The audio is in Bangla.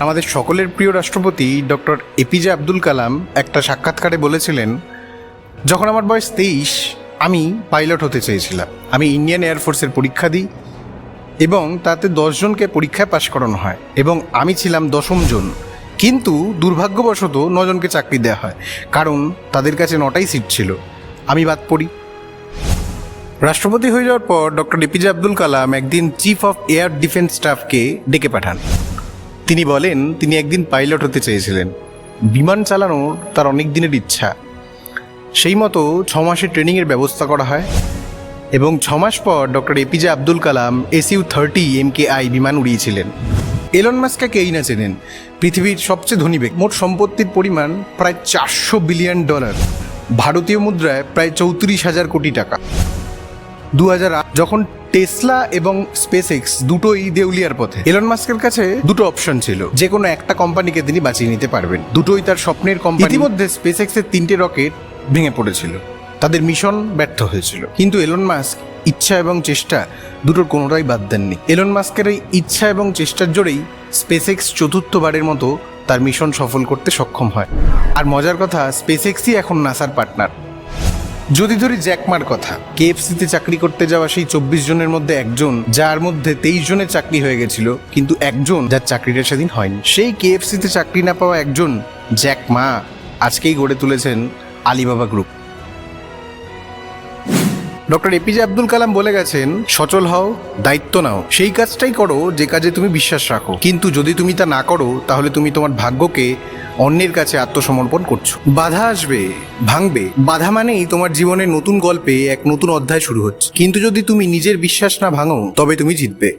আমাদের সকলের প্রিয় রাষ্ট্রপতি ডক্টর এপিজে আব্দুল কালাম একটা সাক্ষাৎকারে বলেছিলেন, যখন আমার বয়স 23 আমি পাইলট হতে চেয়েছিলাম। আমি ইন্ডিয়ান এয়ারফোর্সের পরীক্ষা দিই এবং তাতে 10 জনকে পরীক্ষায় পাশ করানো হয় এবং আমি ছিলাম 10ম জন। কিন্তু দুর্ভাগ্যবশত 9 জনকে চাকরি দেওয়া হয়, কারণ তাদের কাছে 9টাই সিট ছিল। আমি বাদ পড়ি। রাষ্ট্রপতি হয়ে যাওয়ার পর ডক্টর এপিজে আব্দুল কালাম একদিন চিফ অফ এয়ার ডিফেন্স স্টাফকে ডেকে পাঠান। তিনি বলেন তিনি একদিন পাইলট হতে চেয়েছিলেন। বিমান চালানোর তার অনেক দিনের ইচ্ছা। সেই মতো 6 মাসের ট্রেনিংয়ের ব্যবস্থা করা হয় এবং 6 মাস পর ডক্টর এপিজে আব্দুল কালাম SU-30 MKI বিমান উড়িয়েছিলেন। এলন মাস্ককে কেই না চেনেন, পৃথিবীর সবচেয়ে ধনী ব্যক্তি। মোট সম্পত্তির পরিমাণ প্রায় $400 বিলিয়ন, ভারতীয় মুদ্রায় প্রায় 34,000 কোটি টাকা। 2008 যখন টেসলা এবং স্পেসএক্স দুটোই দেউলিয়ার পথে, এলন মাস্কের কাছে দুটো অপশন ছিল, যে কোনো একটা কোম্পানিকে তিনি বাঁচিয়ে নিতে পারবেন। দুটোই তার স্বপ্নের কোম্পানি। ইতিমধ্যে স্পেসএক্সের 3টে রকেট ভেঙে পড়েছিল, তাদের মিশন ব্যর্থ হয়েছিল। কিন্তু এলন মাস্ক ইচ্ছা এবং চেষ্টা দুটোর কোনোটাই বাদ দেননি। এলন মাস্কের এই ইচ্ছা এবং চেষ্টার জোরেই স্পেসএক্স চতুর্থবারের মতো তার মিশন সফল করতে সক্ষম হয়। আর মজার কথা, স্পেসএক্সই এখন নাসার পার্টনার। যদি ধরি জ্যাক মার কথা, KFC-তে চাকরি করতে যাওয়া সেই 24 জনের মধ্যে একজন, যার মধ্যে 23 জনের চাকরি হয়ে গেছিল, কিন্তু একজন যার চাকরিটা সেদিন হয়নি। সেই KFC-তে চাকরি না পাওয়া একজন জ্যাক মা আজকেই গড়ে তুলেছেন Alibaba group. Doctor APJ Abdul Kalam বলে গেছেন, সচল হও, দায়িত্ব নাও, সেই কাজটাই করো যে কাজে তুমি বিশ্বাস রাখো। কিন্তু যদি তুমি তা না করো, তাহলে তুমি তোমার ভাগ্যকে অন্যের কাছে আত্মসমর্পণ করছো। বাধা আসবে, ভাঙবে। বাধা মানেই তোমার জীবনের নতুন গল্পে এক নতুন অধ্যায় শুরু হচ্ছে। কিন্তু যদি তুমি নিজের বিশ্বাস না ভাঙো, তবে তুমি জিতবে।